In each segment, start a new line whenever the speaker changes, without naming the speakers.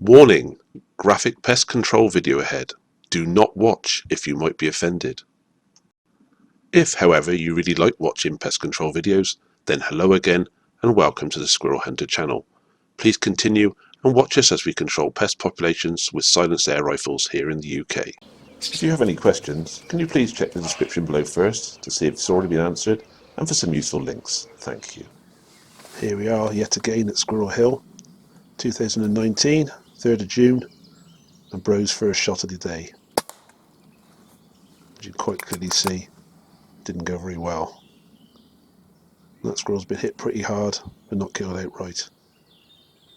Warning! Graphic pest control video ahead. Do not watch if you might be offended. If, however, you really like watching pest control videos, then hello again and welcome to the Squirrel Hunter channel. Please continue and watch us as we control pest populations with silenced air rifles here in the UK. If you have any questions, can you please check the description below first to see if it's already been answered and for some useful links. Thank you. Here we are yet again at Squirrel Hill, 2019, 3rd of June, and Bro's first shot of the day. As you can quite clearly see, didn't go very well. That squirrel's been hit pretty hard but not killed outright,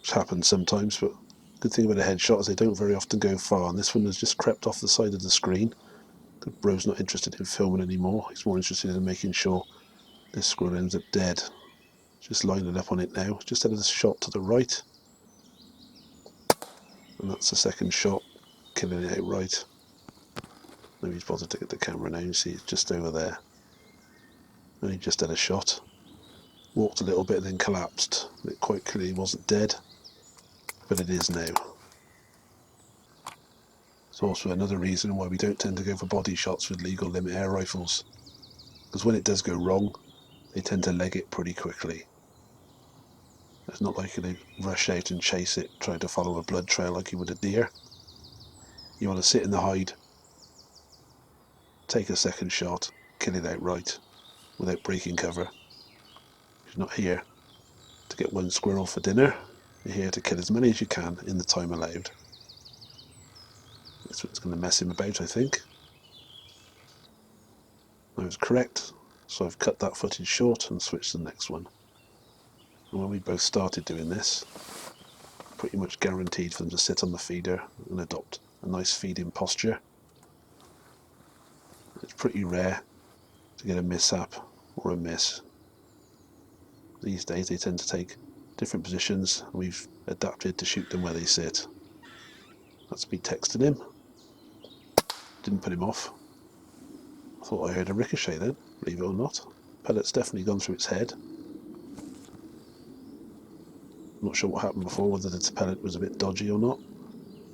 which happens sometimes, but good thing about a headshot is they don't very often go far, and this one has just crept off the side of the screen. Bro's not interested in filming anymore, he's more interested in making sure this squirrel ends up dead. Just lining up on it now, just had a shot to the right, and that's the second shot, killing it outright. Nobody's bothered to get the camera now, you see it's just over there. And he just had a shot. Walked a little bit and then collapsed. It quite clearly wasn't dead, but it is now. It's also another reason why we don't tend to go for body shots with legal limit air rifles, because when it does go wrong, they tend to leg it pretty quickly. It's not like they rush out and chase it, trying to follow a blood trail like you would a deer. You want to sit in the hide, take a second shot, kill it outright, without breaking cover. You're not here to get one squirrel for dinner, you're here to kill as many as you can in the time allowed. This one's going to mess him about, I think. I was correct, so I've cut that footage short and switched to the next one. And when we both started doing this, pretty much guaranteed for them to sit on the feeder and adopt a nice feeding posture. It's pretty rare to get a mishap or a miss. These days they tend to take different positions, and we've adapted to shoot them where they sit. That's me texting him. Didn't put him off. I thought I heard a ricochet then, believe it or not. Pellet's definitely gone through its head. I'm not sure what happened before, whether the pellet was a bit dodgy or not.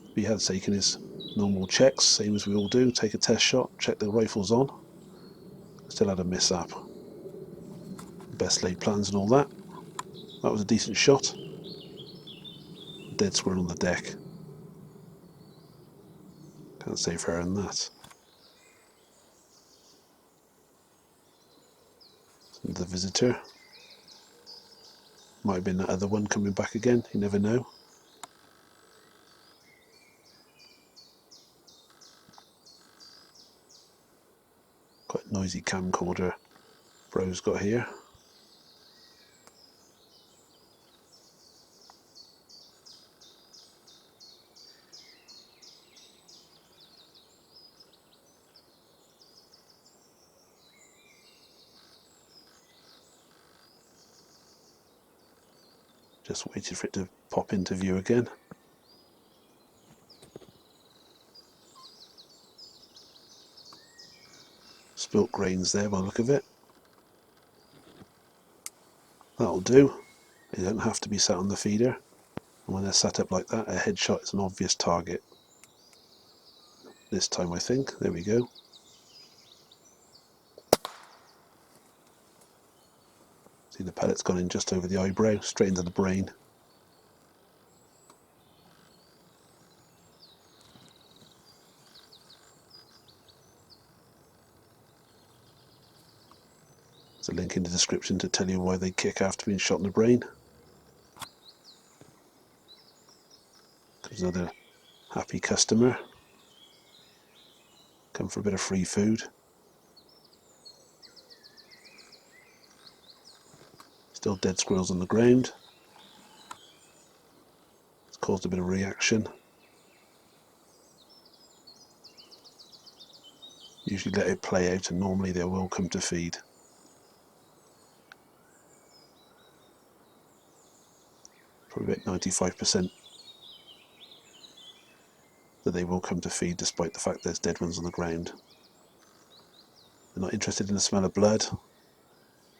But he had taken his normal checks, same as we all do, take a test shot, check the rifle's on. Still had a mishap. Best laid plans and all that. That was a decent shot. Dead squirrel on the deck. Can't say fairer than that. The visitor. Might have been that other one coming back again, you never know. Quite a noisy camcorder Bro's got here. Just waited for it to pop into view again. Spilt grains there by the look of it. That'll do. They don't have to be sat on the feeder. And when they're sat up like that, a headshot is an obvious target. This time I think. There we go. See, the pellet's gone in just over the eyebrow, straight into the brain. There's a link in the description to tell you why they kick after being shot in the brain. There's another happy customer. Come for a bit of free food. Still dead squirrels on the ground. It's caused a bit of reaction. Usually let it play out and normally they will come to feed. Probably about 95% that they will come to feed despite the fact there's dead ones on the ground. They're not interested in the smell of blood.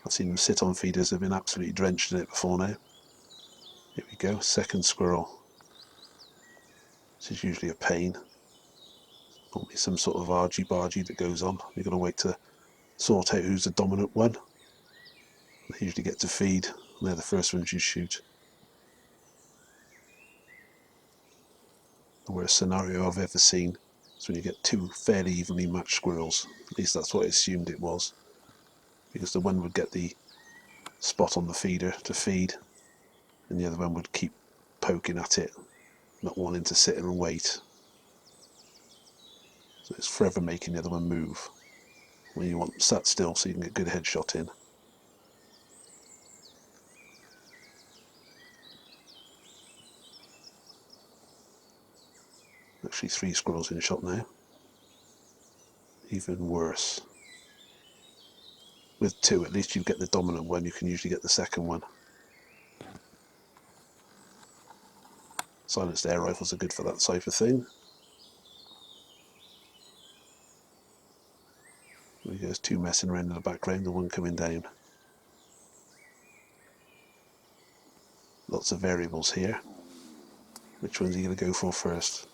I've seen them sit on feeders that have been absolutely drenched in it before now. Here we go, second squirrel. This is usually a pain. Normally some sort of argy-bargy that goes on. You've got to wait to sort out who's the dominant one. They usually get to feed, and they're the first ones you shoot. The worst scenario I've ever seen is when you get two fairly evenly matched squirrels. At least that's what I assumed it was. Because the one would get the spot on the feeder to feed, and the other one would keep poking at it, not wanting to sit and wait. So it's forever making the other one move when you want them sat still so you can get a good headshot in. Actually 3 squirrels in shot now. Even worse. With 2 at least you get the dominant one, you can usually get the second one. Silenced air rifles are good for that type of thing. There's 2 messing around in the background, the one coming down. Lots of variables here. Which one's he going to go for first?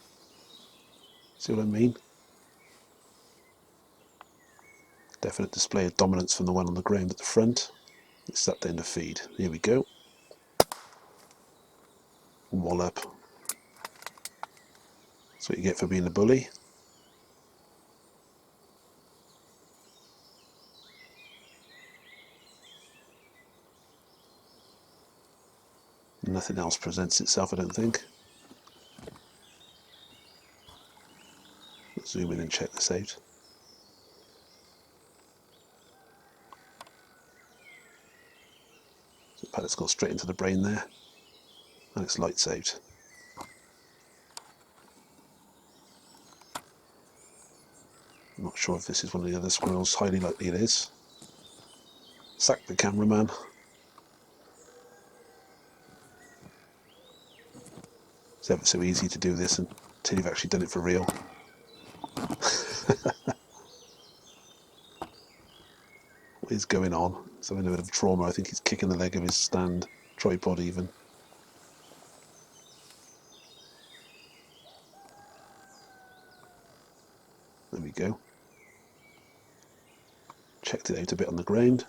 See what I mean? Definite display of dominance from the one on the ground at the front. It's that down to feed. Here we go. Wallop. That's what you get for being a bully. Nothing else presents itself, I don't think. Let's zoom in and check this out. So the pellet's gone straight into the brain there, and its lights out. I'm not sure if this is one of the other squirrels, highly likely it is. Sack the cameraman. It's ever so easy to do this until you've actually done it for real. What is going on? He's having a bit of trauma. I think he's kicking the leg of his stand tripod even. There we go. Checked it out a bit on the ground.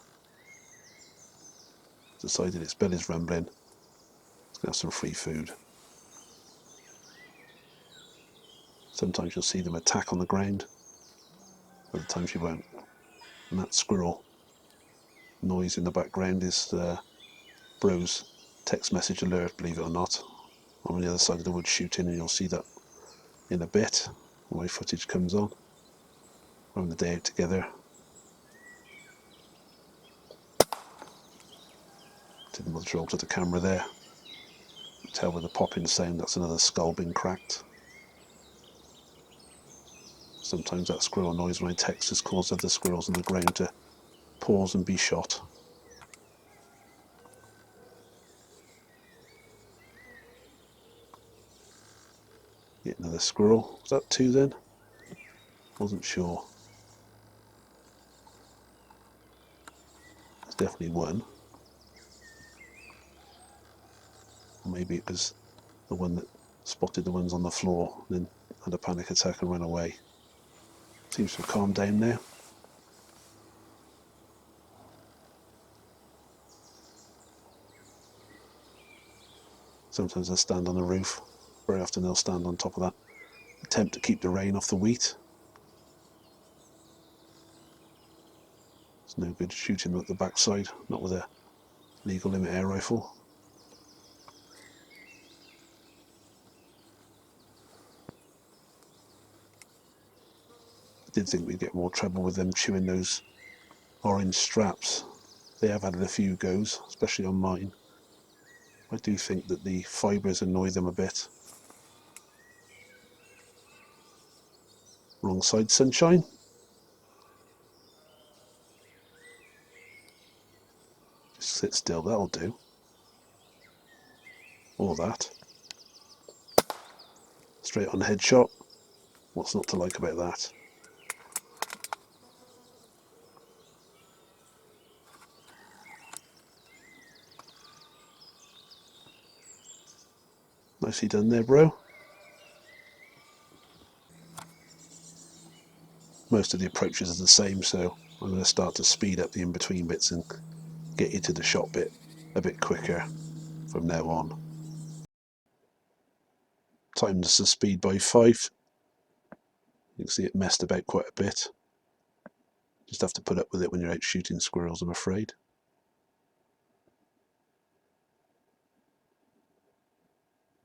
Decided its belly's rumbling. It's going to have some free food. Sometimes you'll see them attack on the ground. Other times you won't. And that squirrel noise in the background is Bro's text message alert, believe it or not. I'm on the other side of the wood shooting, and you'll see that in a bit when my footage comes on. We're having the day out together. Didn't bother to alter the camera there. Tell with the popping sound that's another skull being cracked. Sometimes that squirrel noise when I text has caused other squirrels on the ground to pause and be shot. Yet another squirrel. Was that 2 then? Wasn't sure. It's definitely 1. Or maybe it was the one that spotted the ones on the floor and then had a panic attack and ran away. Seems to have calmed down now. Sometimes I stand on the roof. Very often they'll stand on top of that. Attempt to keep the rain off the wheat. It's no good shooting them at the backside, not with a legal limit air rifle. I did think we'd get more trouble with them chewing those orange straps. They have had a few goes, especially on mine. I do think that the fibres annoy them a bit. Wrong side, sunshine. Just sit still, that'll do. Or that. Straight on headshot. What's not to like about that? Nicely done there, bro. Most of the approaches are the same, so I'm going to start to speed up the in-between bits and get you to the shot bit a bit quicker from now on. Times the speed by 5. You can see it messed about quite a bit. Just have to put up with it when you're out shooting squirrels, I'm afraid.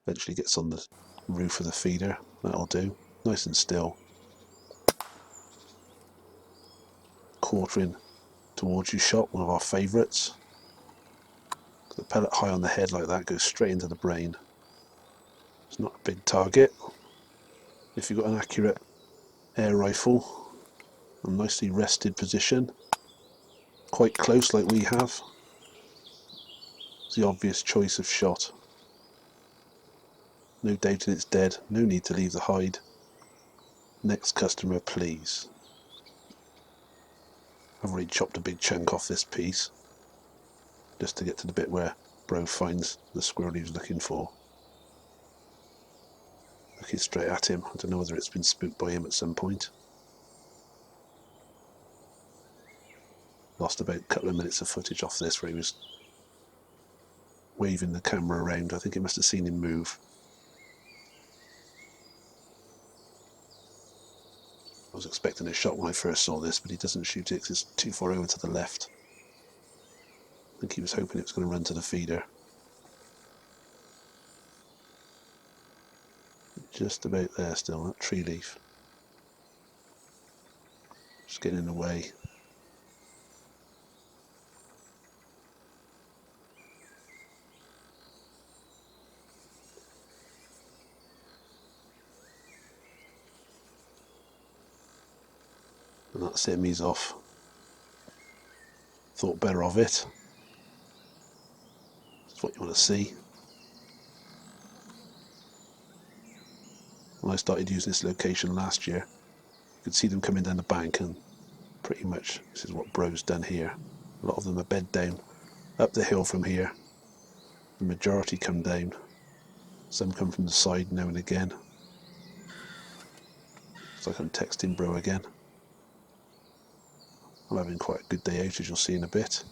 Eventually gets on the roof of the feeder, that'll do. Nice and still. Quartering towards you shot, one of our favourites. The pellet high on the head like that goes straight into the brain. It's not a big target. If you've got an accurate air rifle, a nicely rested position, quite close like we have, it's the obvious choice of shot. No doubting it's dead, no need to leave the hide. Next customer please. I've already chopped a big chunk off this piece, just to get to the bit where Bro finds the squirrel he was looking for. Looking straight at him, I don't know whether it's been spooked by him at some point. Lost about a couple of minutes of footage off this where he was waving the camera around. I think it must have seen him move. I was expecting a shot when I first saw this, but he doesn't shoot it because it's too far over to the left. I think he was hoping it was going to run to the feeder. Just about there still, that tree leaf. Just getting in the way. And that's him, he's off. Thought better of it. That's what you want to see. When I started using this location last year, you could see them coming down the bank, and pretty much this is what Bro's done here. A lot of them are bed down up the hill from here. The majority come down. Some come from the side now and again. It's like I'm texting Bro again. I'm having quite a good day out, as you'll see in a bit.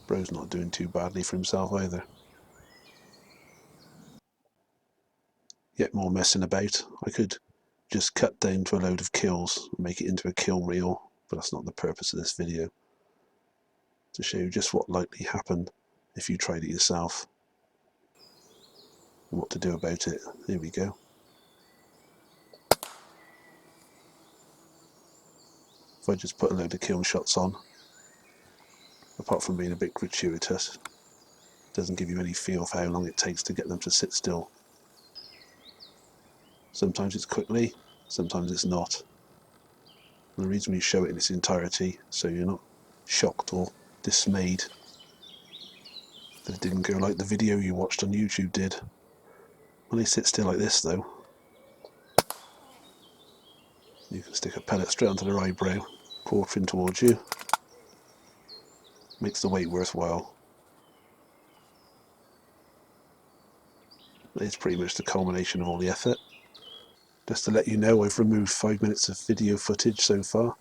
Bro's not doing too badly for himself either. Yet more messing about. I could just cut down to a load of kills and make it into a kill reel, but that's not the purpose of this video. To show you just what likely happened if you tried it yourself and what to do about it. Here we go. If I just put a load of kill shots on, apart from being a bit gratuitous, it doesn't give you any feel for how long it takes to get them to sit still. Sometimes it's quickly, sometimes it's not. And the reason we show it in its entirety, so you're not shocked or dismayed that it didn't go like the video you watched on YouTube did. When they sit still like this though, you can stick a pellet straight onto their eyebrow, quartering towards you. Makes the wait worthwhile. It's pretty much the culmination of all the effort. Just to let you know, I've removed 5 minutes of video footage so far.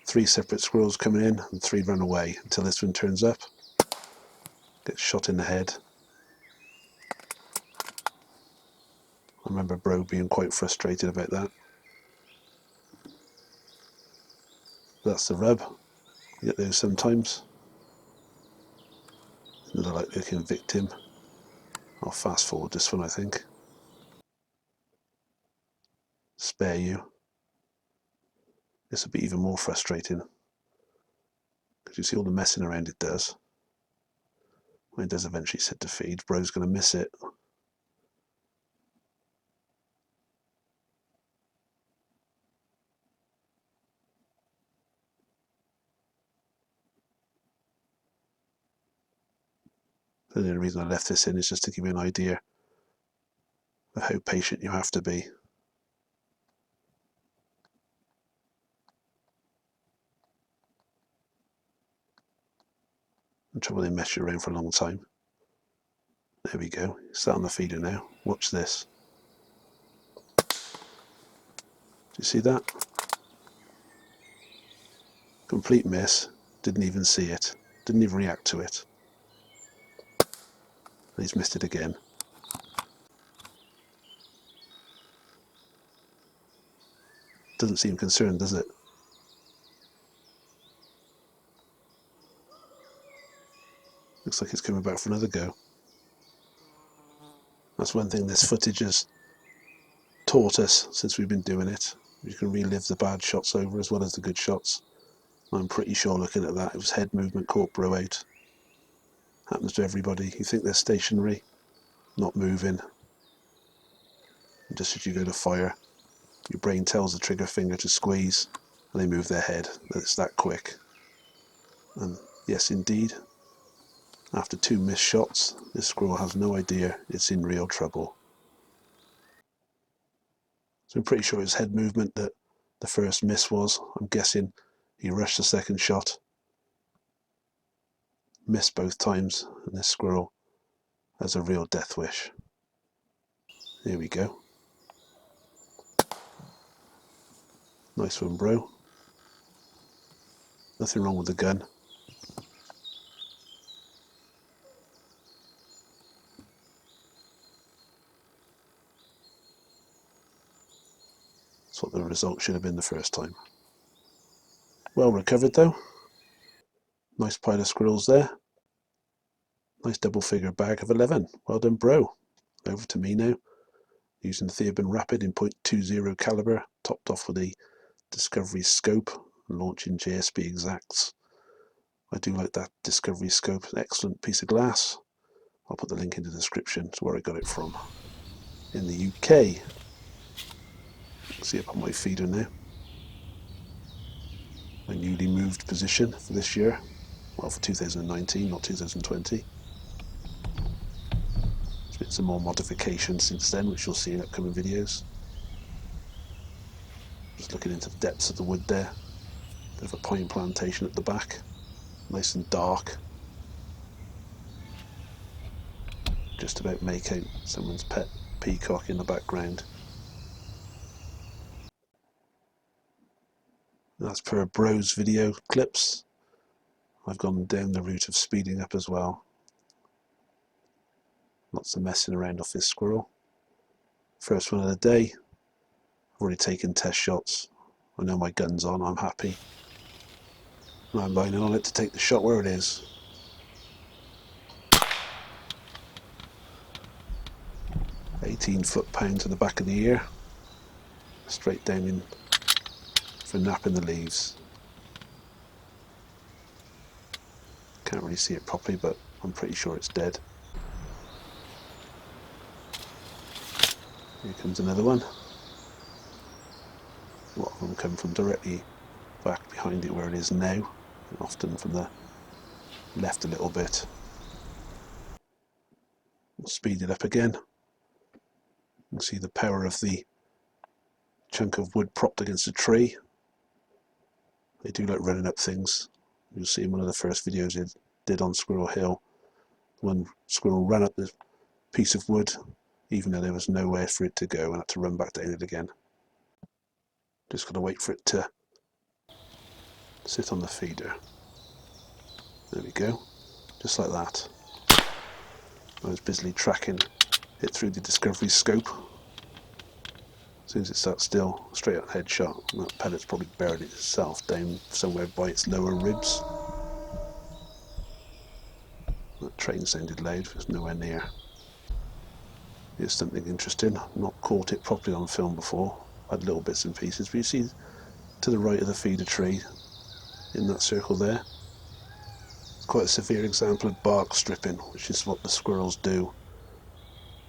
3 separate squirrels coming in and 3 run away until this one turns up. Gets shot in the head. I remember Bro being quite frustrated about that. That's the rub. You get those sometimes. Another like looking victim. I'll fast forward this one, I think. Spare you. This will be even more frustrating, because you see all the messing around it does. When it does eventually sit to feed, Bro's going to miss it. The only reason I left this in is just to give you an idea of how patient you have to be. The trouble they mess you around for a long time. There we go, sat on the feeder now. Watch this. Do you see that? Complete miss. Didn't even see it. Didn't even react to it. And he's missed it again. Doesn't seem concerned, does it? Looks like it's coming back for another go. That's one thing this footage has taught us since we've been doing it. You can relive the bad shots over as well as the good shots. I'm pretty sure looking at that, it was head movement caught Bro out. Happens to everybody. You think they're stationary, not moving. And just as you go to fire, your brain tells the trigger finger to squeeze, and they move their head. It's that quick. And yes, indeed, after 2 missed shots, this squirrel has no idea it's in real trouble. So I'm pretty sure it's head movement that the first miss was. I'm guessing he rushed the second shot, missed both times, and this squirrel has a real death wish. Here we go. Nice one, bro. Nothing wrong with the gun. That's what the result should have been the first time. Well recovered though. Nice pile of squirrels there. Nice double figure bag of 11. Well done, bro. Over to me now. Using the Theoben Rapid in .20 caliber, topped off with a Discovery scope, and launching JSB exacts. I do like that Discovery scope. An excellent piece of glass. I'll put the link in the description to where I got it from. In the UK. See up on my feeder now. My newly moved position for this year. Well, for 2019, not 2020. There's been some more modifications since then, which you'll see in upcoming videos. Just looking into the depths of the wood there. Bit of a pine plantation at the back. Nice and dark. Just about make out someone's pet peacock in the background. As per Bro's video clips, I've gone down the route of speeding up as well. Lots of messing around off this squirrel. First one of the day. I've already taken test shots. I know my gun's on, I'm happy. And I'm lining on it to take the shot where it is. .18 foot-pound to the back of the ear. Straight down in for napping the leaves. Can't really see it properly, but I'm pretty sure it's dead. Here comes another one. A lot of them come from directly back behind it where it is now, and often from the left a little bit. We'll speed it up again. You can see the power of the chunk of wood propped against a tree. They do like running up things. You'll see in one of the first videos I did on Squirrel Hill. One squirrel ran up this piece of wood, even though there was nowhere for it to go, and had to run back down it again. Just got to wait for it to sit on the feeder. There we go, just like that. I was busily tracking it through the Discovery scope. As soon as it starts still, straight on headshot. That pellet's probably buried itself down somewhere by its lower ribs. That train sounded loud, it was nowhere near. Here's something interesting. I've not caught it properly on film before. I had little bits and pieces, but you see to the right of the feeder tree, in that circle there, it's quite a severe example of bark stripping, which is what the squirrels do.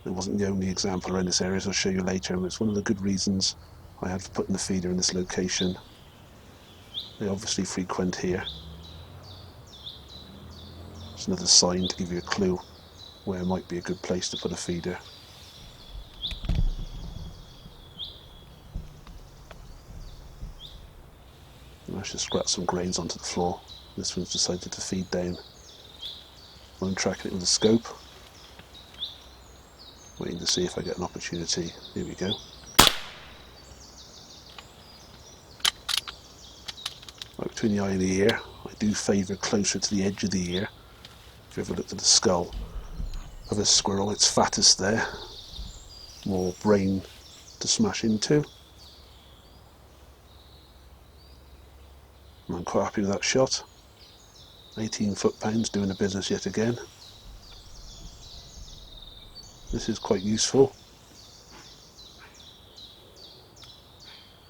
It wasn't the only example around this area, as I'll show you later, and it's one of the good reasons I had for putting the feeder in this location. They obviously frequent here. It's another sign to give you a clue where might be a good place to put a feeder. I should scratch some grains onto the floor. This one's decided to feed down. I'm tracking it with a scope. to see if I get an opportunity. Here we go. Right between the eye and the ear. I do favour closer to the edge of the ear. If you ever looked at the skull of a squirrel, it's fattest there. More brain to smash into. And I'm quite happy with that shot. 18 foot-pounds doing the business yet again. This is quite useful.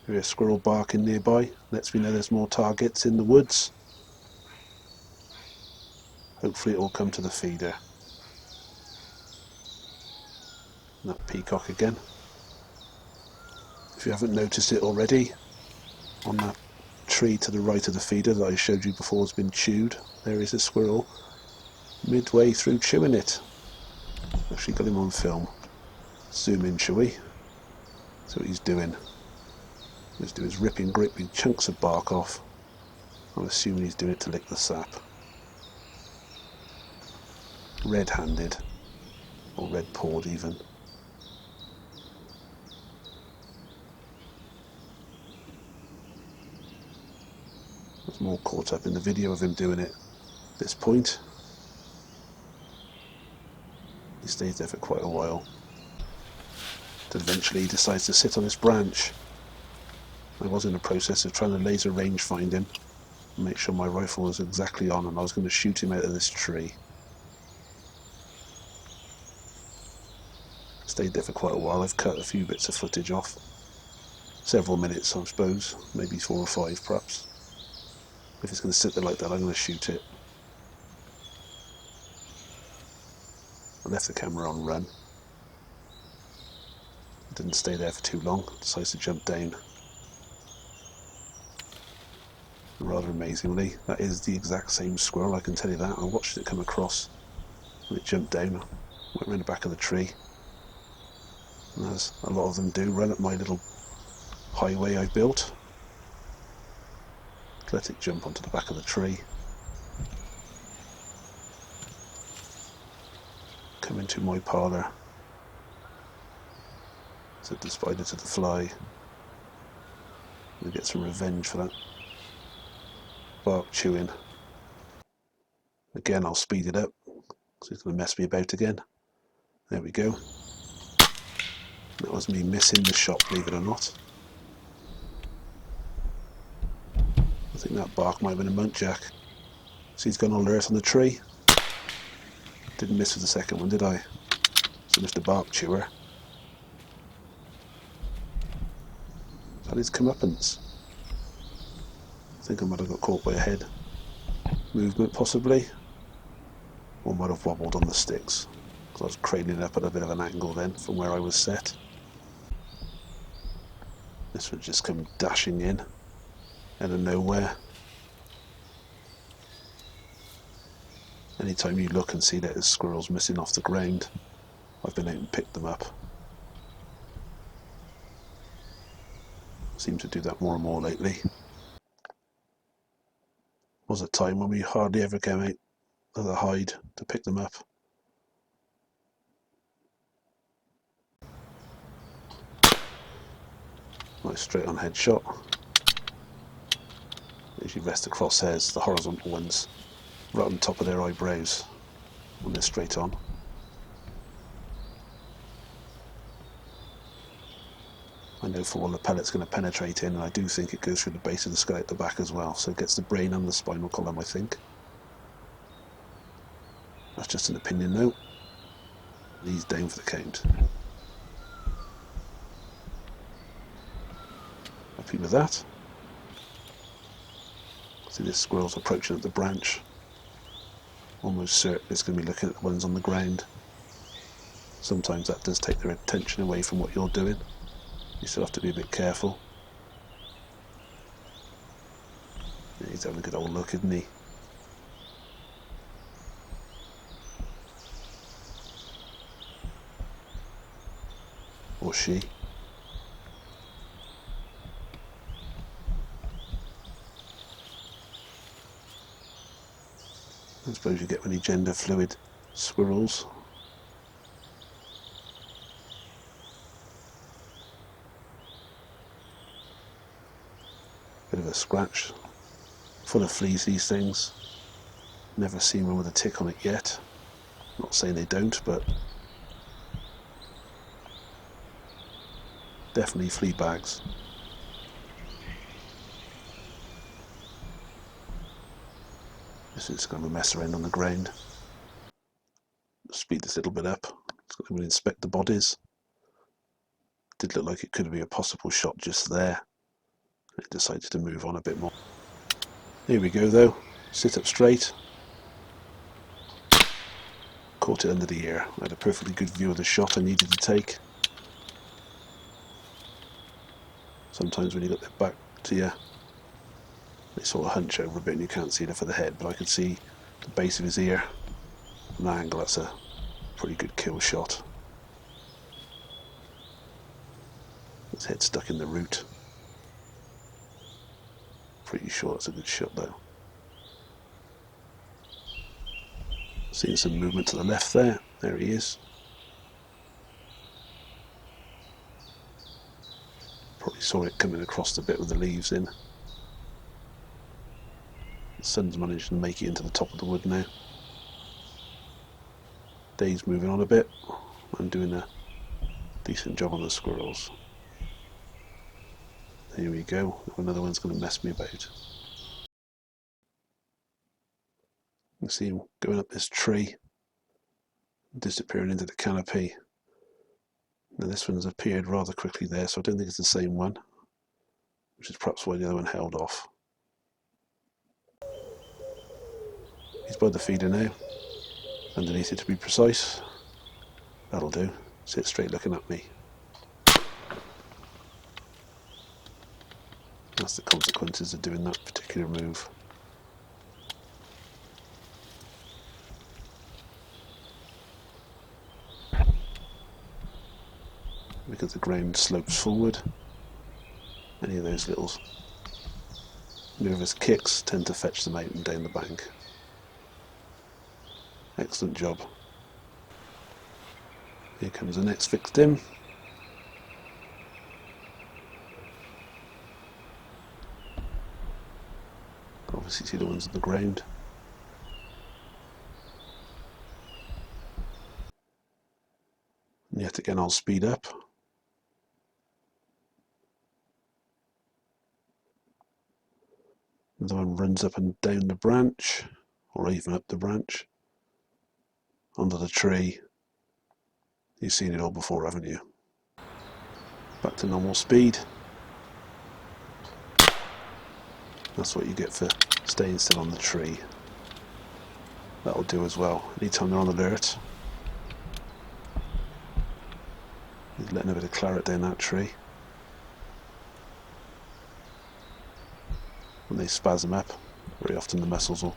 Hear a squirrel barking nearby, lets me know there's more targets in the woods. Hopefully it will come to the feeder. And that peacock again. If you haven't noticed it already, on that tree to the right of the feeder that I showed you before has been chewed, there is a squirrel midway through chewing it. Actually got him on film. Zoom in, shall we? See what he's doing. He's doing is ripping great big chunks of bark off. I'm assuming he's doing it to lick the sap. Red-handed, or red-pawed even. I was more caught up in the video of him doing it at this point. He stays there for quite a while. Then eventually he decides to sit on this branch. I was in the process of trying to laser range find him and make sure my rifle was exactly on, and I was going to shoot him out of this tree. Stayed there for quite a while. I've cut a few bits of footage off. Several minutes, I suppose. Maybe 4 or 5 perhaps. If it's going to sit there like that, I'm going to shoot it. I left the camera on run. It didn't stay there for too long. Decides to jump down. Rather amazingly, that is the exact same squirrel, I can tell you that. I watched it come across and it jumped down, went around the back of the tree. And as a lot of them do, run up my little highway I built. Let it jump onto the back of the tree. Come into my parlour. Said the spider to the fly. And get some revenge for that bark chewing. Again, I'll speed it up because it's going to mess me about again. There we go. That was me missing the shot, believe it or not. I think that bark might have been a muntjac. So he's gone alert on the tree. Didn't miss with the second one, did I? So Mr. Bark Chewer. That is comeuppance. I think I might have got caught by a head movement possibly. Or might have wobbled on the sticks. Because I was craning up at a bit of an angle then from where I was set. This would just come dashing in out of nowhere. Anytime you look and see that there's squirrels missing off the ground, I've been out and picked them up. Seem to do that more and more lately. Was a time when we hardly ever came out of the hide to pick them up. Nice straight on headshot. Usually rest the crosshairs, the horizontal ones, right on top of their eyebrows when they're straight on. I know for all the pellet's going to penetrate in, and I do think it goes through the base of the skull out the back as well, so it gets the brain and the spinal column, I think. That's just an opinion though. He's down for the count. Happy with that. See, this squirrel's approaching at the branch. Almost certain it's going to be looking at the ones on the ground. Sometimes that does take their attention away from what you're doing. You still have to be a bit careful. Yeah, he's having a good old look, isn't he? Or she. I suppose you get many gender fluid squirrels. of a scratch. Full of fleas, these things. Never seen one with a tick on it yet. Not saying they don't, but definitely flea bags. This is kind of a mess around on the ground. Speed this little bit up. It's going to inspect the bodies. Did look like it could be a possible shot just there. It decided to move on a bit more. Here we go though. Sit up straight. Caught it under the ear. I had a perfectly good view of the shot I needed to take. Sometimes when you got their back to you, they sort of hunch over a bit and you can't see enough of the head, but I could see the base of his ear. From that angle, that's a pretty good kill shot. His head stuck in the root. Pretty sure that's a good shot though. Seeing some movement to the left there. There he is. Probably saw it coming across the bit with the leaves in. The sun's managed to make it into the top of the wood now. Day's moving on a bit. I'm doing a decent job on the squirrels. Here we go. Another one's going to mess me about. You can see him going up this tree, disappearing into the canopy. Now this one's appeared rather quickly there, so I don't think it's the same one, which is perhaps why the other one held off. He's by the feeder now, underneath it to be precise. That'll do. Sit straight looking at me. That's the consequences of doing that particular move. Because the ground slopes forward, any of those little nervous kicks tend to fetch them out and down the bank. Excellent job. Here comes the next fixed in. Obviously see the ones on the ground. And yet again I'll speed up. Another one runs up and down the branch, or even up the branch, onto the tree. You've seen it all before, haven't you? Back to normal speed. That's what you get for staying still on the tree. That'll do as well. Anytime they're on alert, he's letting a bit of claret down that tree. When they spasm up, very often the muscles will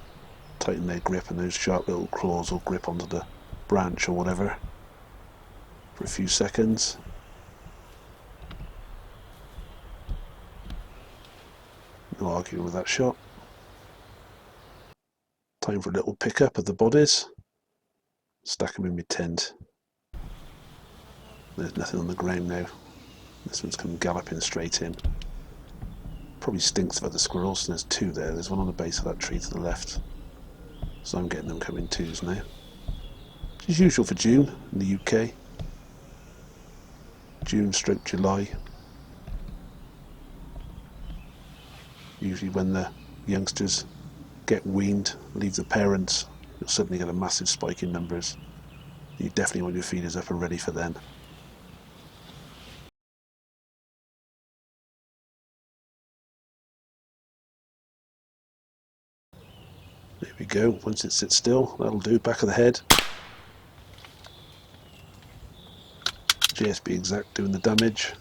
tighten their grip and those sharp little claws will grip onto the branch or whatever for a few seconds. No arguing with that shot. Time for a little pick up of the bodies. Stack them in my tent. There's nothing on the ground now. This one's come galloping straight in. Probably stinks of other squirrels. There's two there. There's one on the base of that tree to the left. So I'm getting them coming twos now. Which is usual for June in the UK. June/July. Usually when the youngsters get weaned, leave the parents, you'll suddenly get a massive spike in numbers. You definitely want your feeders up and ready for then. There we go. Once it sits still, that'll do. Back of the head. JSB exact doing the damage.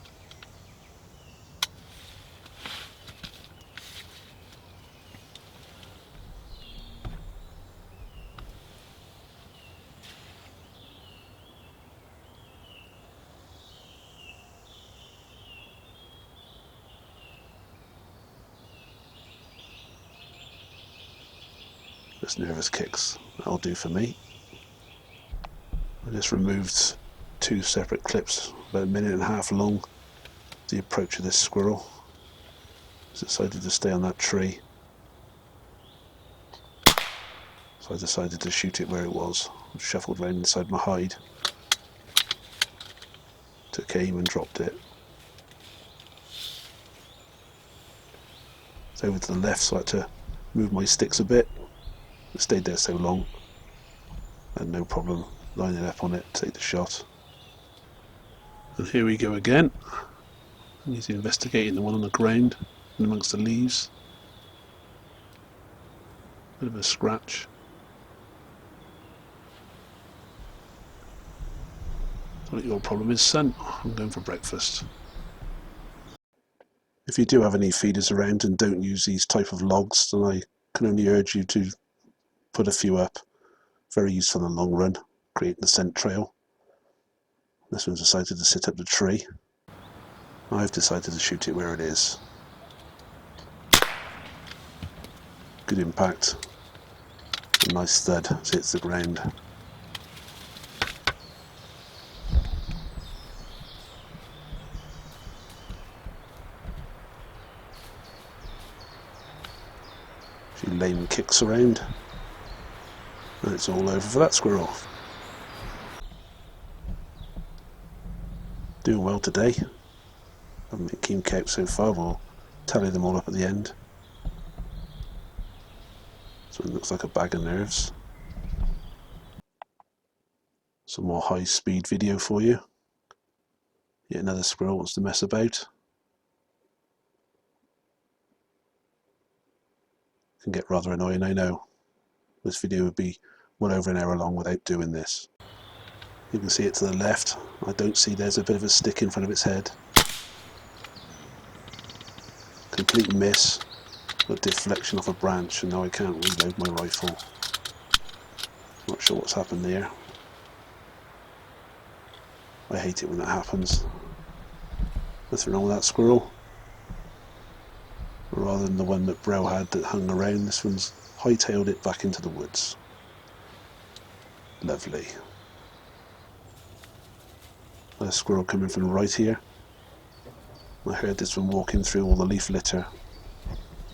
Just nervous kicks. That'll do for me. I just removed two separate clips, about a minute and a half long, the approach of this squirrel. decided to stay on that tree, so I decided to shoot it where it was. I shuffled round inside my hide, took aim and dropped it. It's over to the left, so I had to move my sticks a bit. It stayed there so long, I had no problem lining up on it to take the shot. And here we go again. I need to investigate the one on the ground and amongst the leaves. Bit of a scratch. What your problem is, son? I'm going for breakfast. If you do have any feeders around and don't use these type of logs, then I can only urge you to put a few up. Very useful in the long run, creating a scent trail. This one's decided to sit up the tree. I've decided to shoot it where it is. Good impact. A nice thud as it hits the ground. A few lame kicks around. And it's all over for that squirrel. Doing well today. Haven't been keen count so far, we'll tally them all up at the end. So it looks like a bag of nerves. Some more high speed video for you. Yet another squirrel wants to mess about. Can get rather annoying, I know. This video would be well over an hour long without doing this. You can see it to the left. I don't see there's a bit of a stick in front of its head. Complete miss, but deflection off a branch, and now I can't reload my rifle. Not sure what's happened there. I hate it when that happens. Nothing wrong with that squirrel. Rather than the one that Bro had that hung around, this one's hightailed it back into the woods. Lovely. A squirrel coming from the right here. I heard this one walking through all the leaf litter.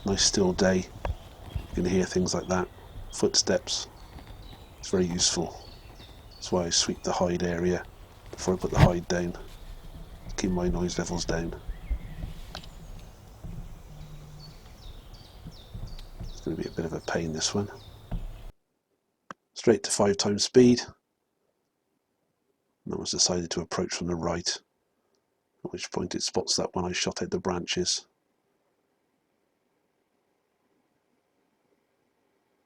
Nice still day. You can hear things like that. Footsteps. It's very useful. That's why I sweep the hide area before I put the hide down. Keep my noise levels down. It's going to be a bit of a pain, this one. Straight to 5 times speed. And that was decided to approach from the right, at which point it spots that one I shot out the branches.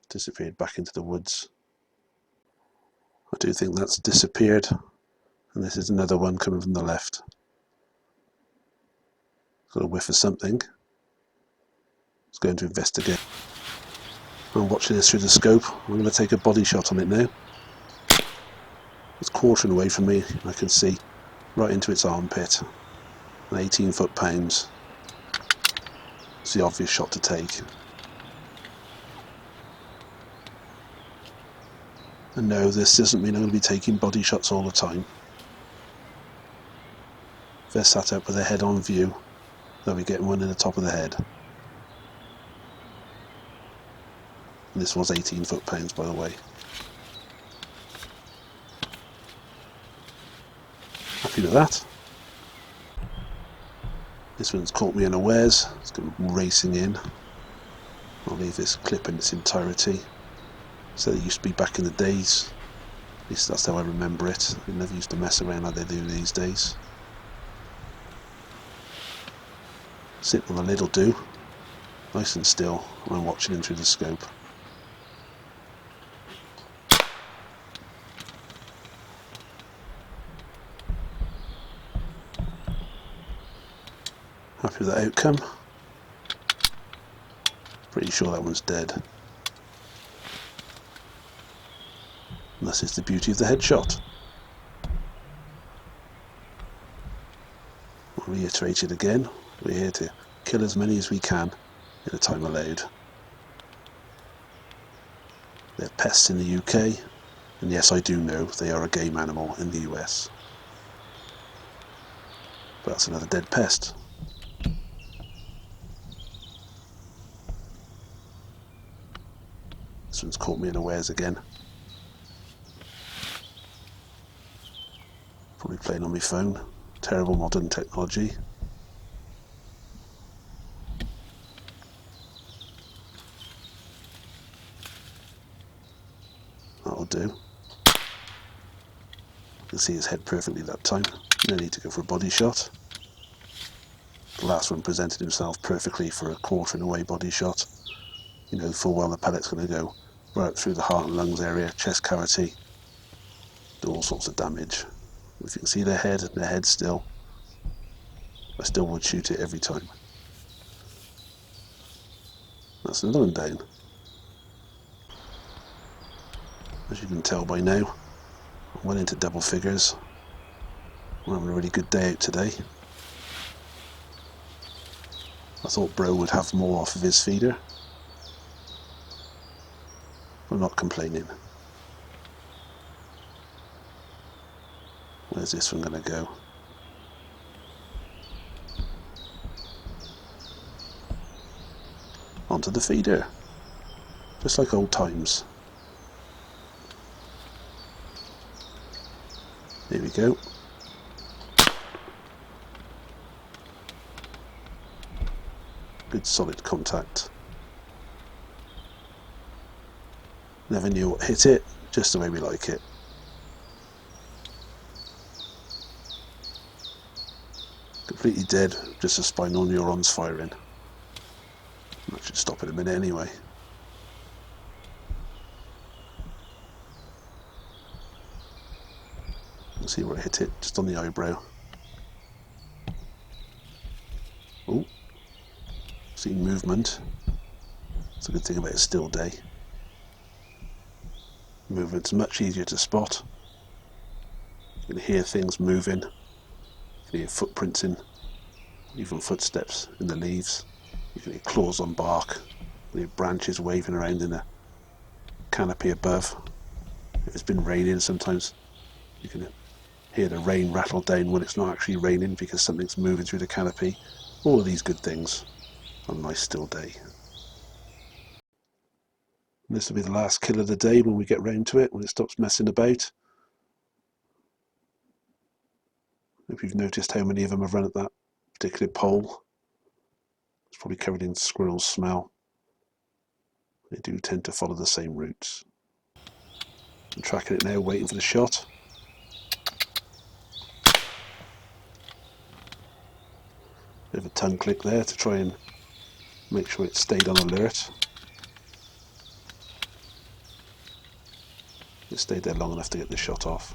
Disappeared back into the woods. I do think that's disappeared, and this is another one coming from the left. Got a whiff of something. It's going to investigate. I'm watching this through the scope. I'm going to take a body shot on it now. It's quartering away from me. I can see right into its armpit. An 18 foot-pounds. It's the obvious shot to take. And no, this doesn't mean I'm going to be taking body shots all the time. If they're sat up with their head on view, they'll be getting one in the top of the head. And this was 18 foot-pounds, by the way. Happy with that. This one's caught me unawares. It's going racing in. I'll leave this clip in its entirety. So it used to be back in the days. At least that's how I remember it. They never used to mess around like they do these days. Sitting on the lid will do. Nice and still when I'm watching him through the scope. Happy with the outcome. Pretty sure that one's dead. And this is the beauty of the headshot. I'll reiterate it again. We're here to kill as many as we can in the time allowed. They're pests in the UK, and yes, I do know they are a game animal in the US. But that's another dead pest. This one's caught me unawares again. Probably playing on my phone. Terrible modern technology. That'll do. I can see his head perfectly that time. No need to go for a body shot. The last one presented himself perfectly for a quartering away body shot. You know full well the pellet's going to go right through the heart and lungs area, chest cavity, do all sorts of damage. If you can see their head still, I still would shoot it every time. That's another one down. As you can tell by now, I'm well into double figures. I'm having a really good day out today. I thought Bro would have more off of his feeder. I'm not complaining. Where's this one going to go? Onto the feeder. Just like old times. Here we go. Good solid contact. Never knew what hit it, just the way we like it. Completely dead, just the spinal neurons firing. That should stop in a minute anyway. Let's see where it hit it, just on the eyebrow. Oh, see movement. That's a good thing about a still day. Movement's much easier to spot. You can hear things moving. You can hear footprints in, even footsteps in the leaves. You can hear claws on bark. You can hear branches waving around in a canopy above. If it's been raining, sometimes you can hear the rain rattle down when it's not actually raining because something's moving through the canopy. All of these good things on a nice still day. And this will be the last kill of the day when we get round to it, when it stops messing about. If you've noticed how many of them have run at that particular pole, it's probably covered in squirrel smell. They do tend to follow the same routes. I'm tracking it now, waiting for the shot. Bit of a tongue click there to try and make sure it stayed on alert. It stayed there long enough to get the shot off.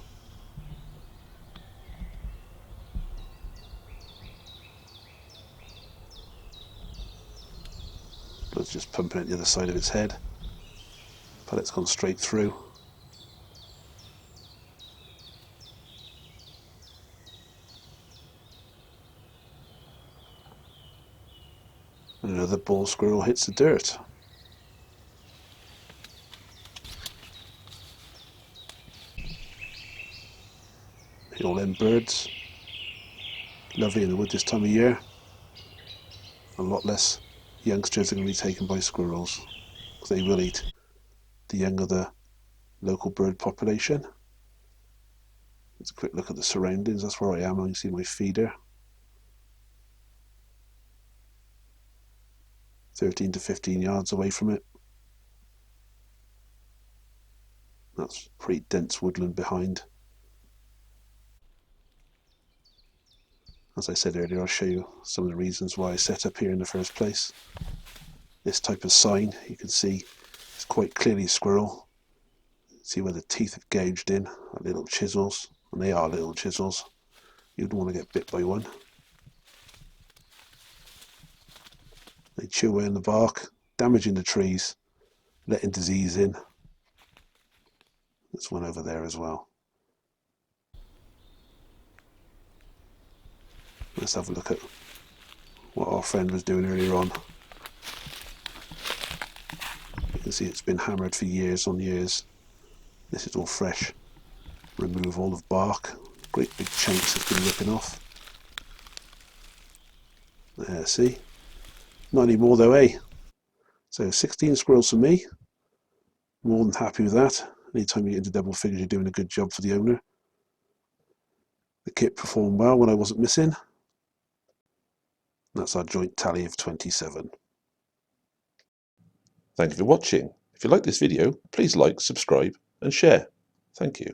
Blood's just pumping at the other side of its head. Pellet's gone straight through. And another ball squirrel hits the dirt. All them birds. Lovely in the wood this time of year. A lot less youngsters are going to be taken by squirrels, because they will eat the young of the local bird population. Let's a quick look at the surroundings. That's where I am. I can see my feeder. 13 to 15 yards away from it. That's pretty dense woodland behind. As I said earlier, I'll show you some of the reasons why I set up here in the first place. This type of sign, you can see it's quite clearly squirrel. See where the teeth have gouged in, are little chisels, and they are little chisels. You'd want to get bit by one. They chew away on the bark, damaging the trees, letting disease in. There's one over there as well. Let's have a look at what our friend was doing earlier on. You can see it's been hammered for years on years. This is all fresh removal of bark. Great big chunks it's been ripping off. There, see? Not anymore though, eh? So 16 squirrels for me.
More than happy with that. Anytime you get into double figures, you're doing a good job for the owner. The kit performed well when I wasn't missing. That's our joint tally of 27.
Thank you for watching. If you like this video, please like, subscribe and share. Thank you.